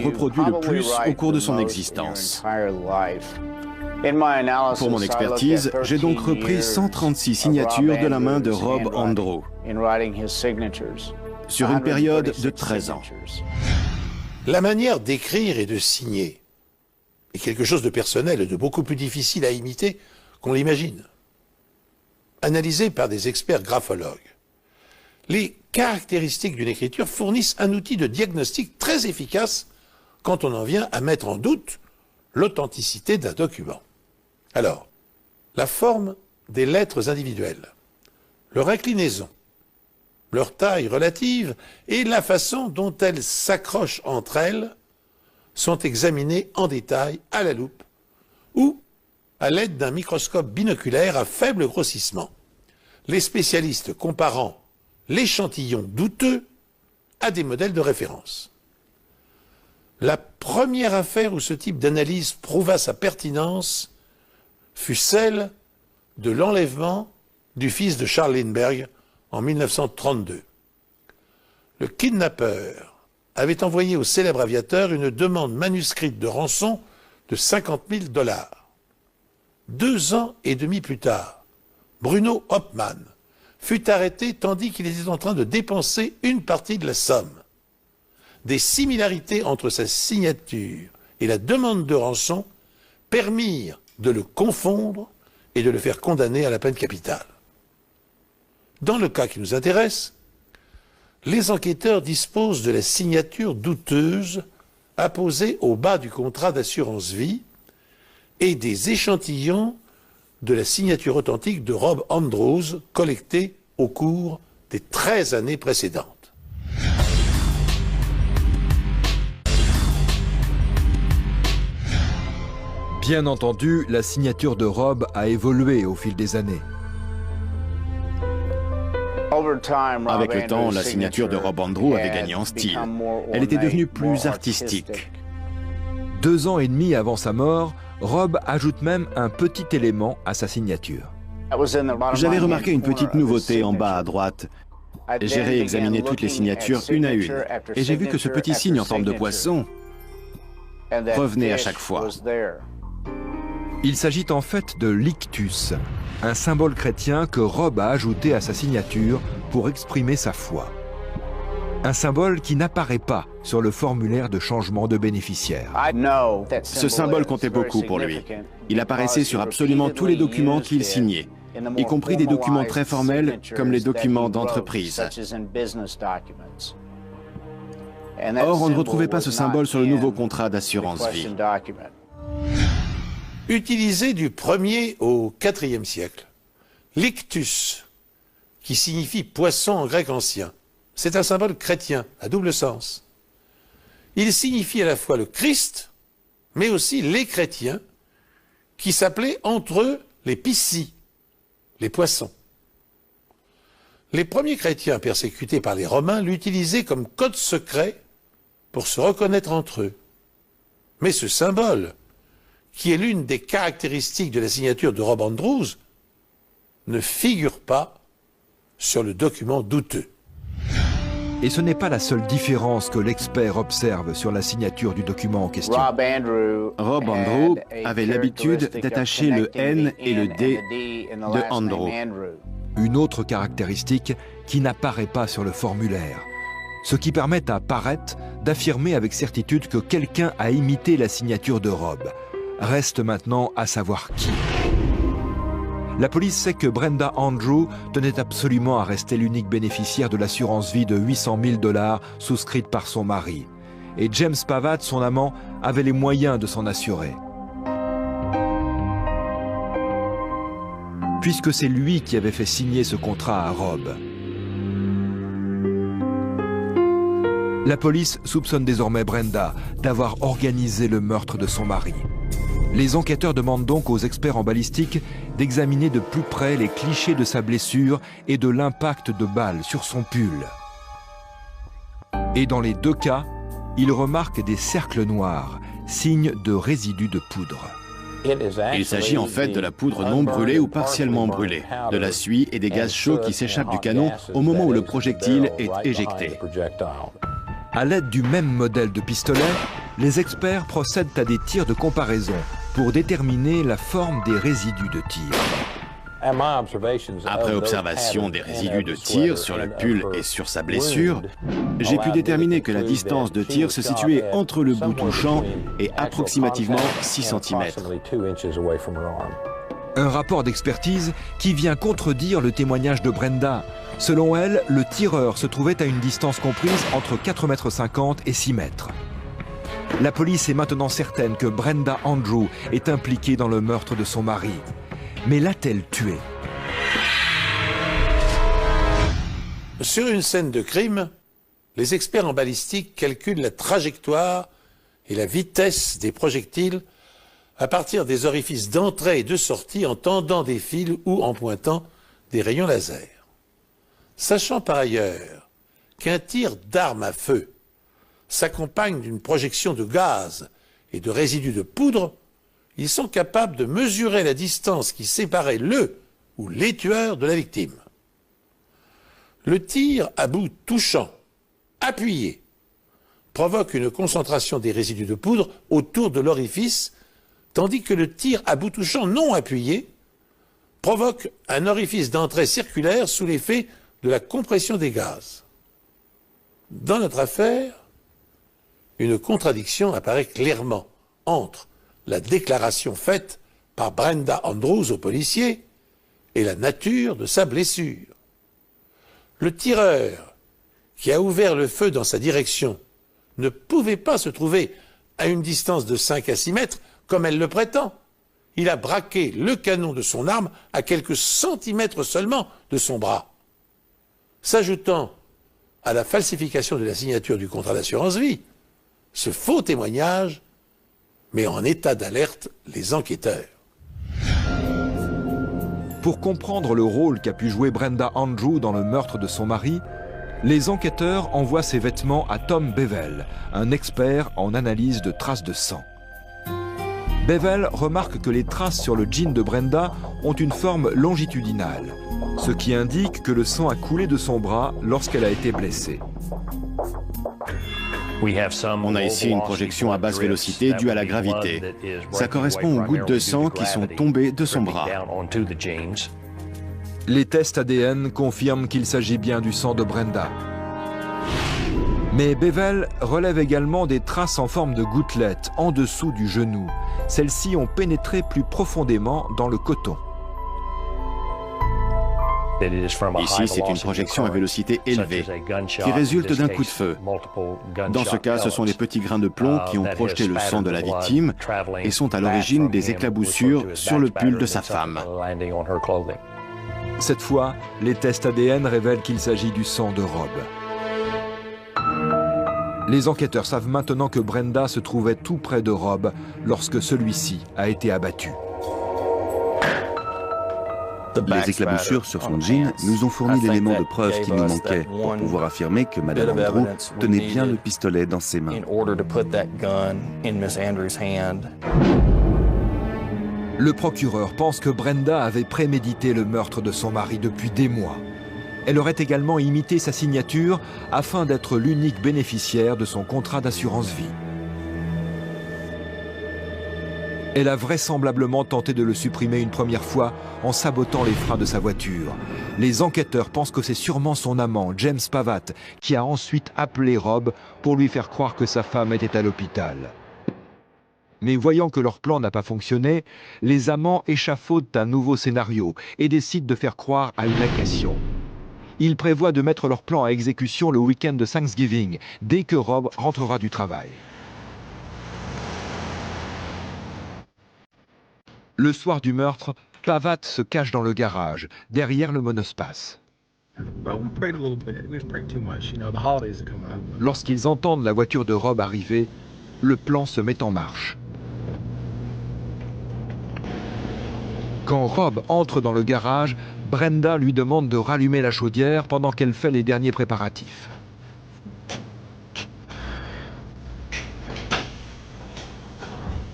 reproduit le plus au cours de son existence. Pour mon expertise, j'ai donc repris 136 signatures de la main de Rob Andrew sur une période de 13 ans. La manière d'écrire et de signer est quelque chose de personnel et de beaucoup plus difficile à imiter qu'on l'imagine. Analysé par des experts graphologues, les caractéristiques d'une écriture fournissent un outil de diagnostic très efficace quand on en vient à mettre en doute l'authenticité d'un document. Alors, la forme des lettres individuelles, leur inclinaison, leur taille relative et la façon dont elles s'accrochent entre elles sont examinées en détail à la loupe ou à l'aide d'un microscope binoculaire à faible grossissement, les spécialistes comparant l'échantillon douteux à des modèles de référence. La première affaire où ce type d'analyse prouva sa pertinence fut celle de l'enlèvement du fils de Charles Lindbergh en 1932. Le kidnappeur avait envoyé au célèbre aviateur une demande manuscrite de rançon de 50 000 $. 2 ans et demi plus tard, Bruno Hauptmann fut arrêté tandis qu'il était en train de dépenser une partie de la somme. Des similarités entre sa signature et la demande de rançon permirent de le confondre et de le faire condamner à la peine capitale. Dans le cas qui nous intéresse, les enquêteurs disposent de la signature douteuse apposée au bas du contrat d'assurance vie et des échantillons de la signature authentique de Rob Andrews collectés au cours des 13 années précédentes. Bien entendu, la signature de Rob a évolué au fil des années. Avec le temps, la signature de Rob Andrew avait gagné en style. Elle était devenue plus artistique. 2 ans et demi avant sa mort, Rob ajoute même un petit élément à sa signature. J'avais remarqué une petite nouveauté en bas à droite. J'ai réexaminé toutes les signatures une à une, et j'ai vu que ce petit signe en forme de poisson revenait à chaque fois. Il s'agit en fait de l'ictus, un symbole chrétien que Rob a ajouté à sa signature pour exprimer sa foi. Un symbole qui n'apparaît pas sur le formulaire de changement de bénéficiaire. Ce symbole comptait beaucoup pour lui. Il apparaissait sur absolument tous les documents qu'il signait, y compris des documents très formels comme les documents d'entreprise. Or, on ne retrouvait pas ce symbole sur le nouveau contrat d'assurance vie. Utilisé du 1er au 4e siècle, l'ictus, qui signifie poisson en grec ancien, c'est un symbole chrétien à double sens. Il signifie à la fois le Christ, mais aussi les chrétiens, qui s'appelaient entre eux les piscis, les poissons. Les premiers chrétiens persécutés par les Romains l'utilisaient comme code secret pour se reconnaître entre eux. Mais ce symbole, qui est l'une des caractéristiques de la signature de Rob Andrews, ne figure pas sur le document douteux. Et ce n'est pas la seule différence que l'expert observe sur la signature du document en question. Rob Andrew avait l'habitude d'attacher le N et le D de Andrew. Une autre caractéristique qui n'apparaît pas sur le formulaire. Ce qui permet à Parrett d'affirmer avec certitude que quelqu'un a imité la signature de Rob. Reste maintenant à savoir qui. La police sait que Brenda Andrew tenait absolument à rester l'unique bénéficiaire de l'assurance vie de 800 000 $ souscrite par son mari. Et James Pavatt, son amant, avait les moyens de s'en assurer. Puisque c'est lui qui avait fait signer ce contrat à Rob. La police soupçonne désormais Brenda d'avoir organisé le meurtre de son mari. Les enquêteurs demandent donc aux experts en balistique d'examiner de plus près les clichés de sa blessure et de l'impact de balles sur son pull. Et dans les 2 cas, ils remarquent des cercles noirs, signes de résidus de poudre. Il s'agit en fait de la poudre non brûlée ou partiellement brûlée, de la suie et des gaz chauds qui s'échappent du canon au moment où le projectile est éjecté. À l'aide du même modèle de pistolet, les experts procèdent à des tirs de comparaison pour déterminer la forme des résidus de tir. Après observation des résidus de tir sur le pull et sur sa blessure, j'ai pu déterminer que la distance de tir se situait entre le bout touchant et approximativement 6 cm. Un rapport d'expertise qui vient contredire le témoignage de Brenda. Selon elle, le tireur se trouvait à une distance comprise entre 4,50 m et 6 mètres. La police est maintenant certaine que Brenda Andrew est impliquée dans le meurtre de son mari. Mais l'a-t-elle tué? Sur une scène de crime, les experts en balistique calculent la trajectoire et la vitesse des projectiles à partir des orifices d'entrée et de sortie en tendant des fils ou en pointant des rayons laser. Sachant par ailleurs qu'un tir d'arme à feu s'accompagne d'une projection de gaz et de résidus de poudre, ils sont capables de mesurer la distance qui séparait le ou les tueurs de la victime. Le tir à bout touchant, appuyé, provoque une concentration des résidus de poudre autour de l'orifice, tandis que le tir à bout touchant non appuyé provoque un orifice d'entrée circulaire sous l'effet de la compression des gaz. Dans notre affaire, une contradiction apparaît clairement entre la déclaration faite par Brenda Andrews au policier et la nature de sa blessure. Le tireur qui a ouvert le feu dans sa direction ne pouvait pas se trouver à une distance de 5 à 6 mètres comme elle le prétend. Il a braqué le canon de son arme à quelques centimètres seulement de son bras. S'ajoutant à la falsification de la signature du contrat d'assurance vie, ce faux témoignage met en état d'alerte les enquêteurs. Pour comprendre le rôle qu'a pu jouer Brenda Andrew dans le meurtre de son mari, les enquêteurs envoient ses vêtements à Tom Bevel, un expert en analyse de traces de sang. Bevel remarque que les traces sur le jean de Brenda ont une forme longitudinale, ce qui indique que le sang a coulé de son bras lorsqu'elle a été blessée. On a ici une projection à basse vélocité due à la gravité. Ça correspond aux gouttes de sang qui sont tombées de son bras. Les tests ADN confirment qu'il s'agit bien du sang de Brenda. Mais Bevel relève également des traces en forme de gouttelettes en dessous du genou. Celles-ci ont pénétré plus profondément dans le coton. Ici, c'est une projection à vélocité élevée qui résulte d'un coup de feu. Dans ce cas, ce sont les petits grains de plomb qui ont projeté le sang de la victime et sont à l'origine des éclaboussures sur le pull de sa femme. Cette fois, les tests ADN révèlent qu'il s'agit du sang de Rob. Les enquêteurs savent maintenant que Brenda se trouvait tout près de Rob lorsque celui-ci a été abattu. Les éclaboussures sur son jean nous ont fourni l'élément de preuve qui nous manquait pour pouvoir affirmer que Mme Andrew tenait bien le pistolet dans ses mains. Le procureur pense que Brenda avait prémédité le meurtre de son mari depuis des mois. Elle aurait également imité sa signature afin d'être l'unique bénéficiaire de son contrat d'assurance vie. Elle a vraisemblablement tenté de le supprimer une première fois en sabotant les freins de sa voiture. Les enquêteurs pensent que c'est sûrement son amant, James Pavat, qui a ensuite appelé Rob pour lui faire croire que sa femme était à l'hôpital. Mais voyant que leur plan n'a pas fonctionné, les amants échafaudent un nouveau scénario et décident de faire croire à une agression. Ils prévoient de mettre leur plan à exécution le week-end de Thanksgiving, dès que Rob rentrera du travail. Le soir du meurtre, Pavat se cache dans le garage, derrière le monospace. Lorsqu'ils entendent la voiture de Rob arriver, le plan se met en marche. Quand Rob entre dans le garage, Brenda lui demande de rallumer la chaudière pendant qu'elle fait les derniers préparatifs.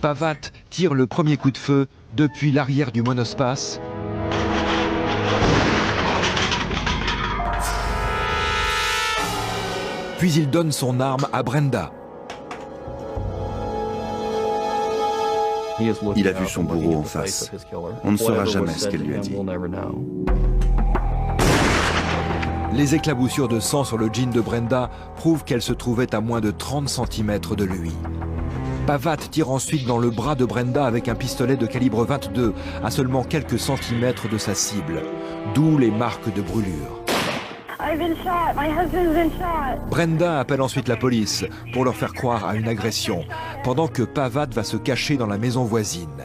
Pavat tire le premier coup de feu depuis l'arrière du monospace. Puis il donne son arme à Brenda. Il a vu son bourreau en face. On ne saura jamais ce qu'elle lui a dit. Les éclaboussures de sang sur le jean de Brenda prouvent qu'elle se trouvait à moins de 30 cm de lui. Pavat tire ensuite dans le bras de Brenda avec un pistolet de calibre 22, à seulement quelques centimètres de sa cible, d'où les marques de brûlure. Brenda appelle ensuite la police pour leur faire croire à une agression, pendant que Pavat va se cacher dans la maison voisine.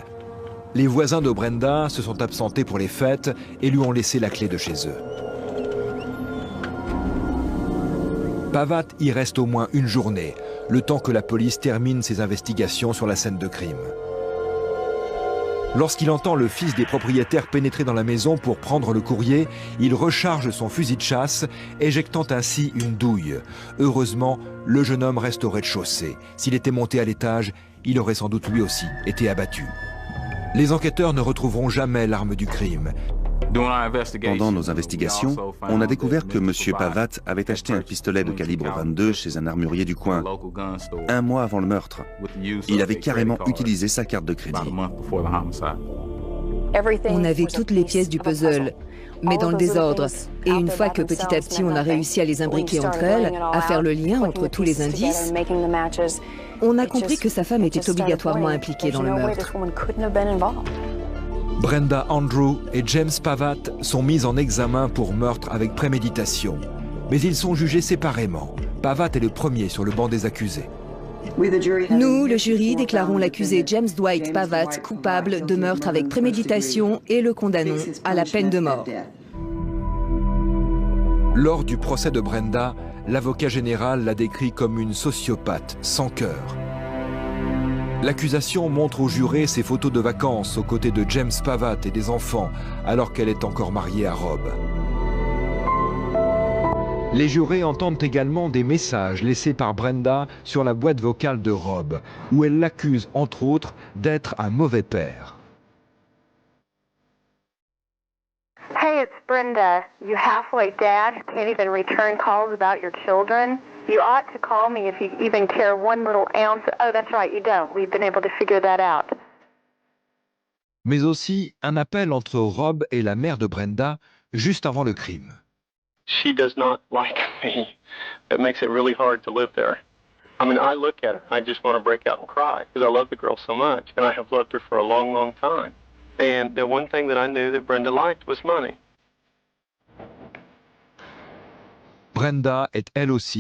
Les voisins de Brenda se sont absentés pour les fêtes et lui ont laissé la clé de chez eux. Pavat y reste au moins une journée, le temps que la police termine ses investigations sur la scène de crime. Lorsqu'il entend le fils des propriétaires pénétrer dans la maison pour prendre le courrier, il recharge son fusil de chasse, éjectant ainsi une douille. Heureusement, le jeune homme reste au rez-de-chaussée. S'il était monté à l'étage, il aurait sans doute lui aussi été abattu. Les enquêteurs ne retrouveront jamais l'arme du crime. Pendant nos investigations, on a découvert que M. Pavat avait acheté un pistolet de calibre 22 chez un armurier du coin, 1 mois avant le meurtre. Il avait carrément utilisé sa carte de crédit. On avait toutes les pièces du puzzle, mais dans le désordre. Et une fois que petit à petit on a réussi à les imbriquer entre elles, à faire le lien entre tous les indices, on a compris que sa femme était obligatoirement impliquée dans le meurtre. Brenda Andrew et James Pavat sont mis en examen pour meurtre avec préméditation. Mais ils sont jugés séparément. Pavat est le premier sur le banc des accusés. Nous, le jury, déclarons l'accusé James Dwight Pavat coupable de meurtre avec préméditation et le condamnons à la peine de mort. Lors du procès de Brenda, l'avocat général l'a décrit comme une sociopathe sans cœur. L'accusation montre aux jurés ses photos de vacances aux côtés de James Pavat et des enfants, alors qu'elle est encore mariée à Rob. Les jurés entendent également des messages laissés par Brenda sur la boîte vocale de Rob, où elle l'accuse, entre autres, d'être un mauvais père. Hey, it's Brenda. You halfway dad who can't even return calls about your children? You ought to call me if you even care one little ounce. Oh, that's right, you don't. We've been able to figure that out. Mais aussi un appel entre Rob et la mère de Brenda juste avant le crime. She does not like me. It makes it really hard to live there. I mean, I look at her, I just want to break out and cry because I love the girl so much, and I have loved her for a long, long time. And the one thing that I knew that Brenda liked was money. Brenda est elle aussi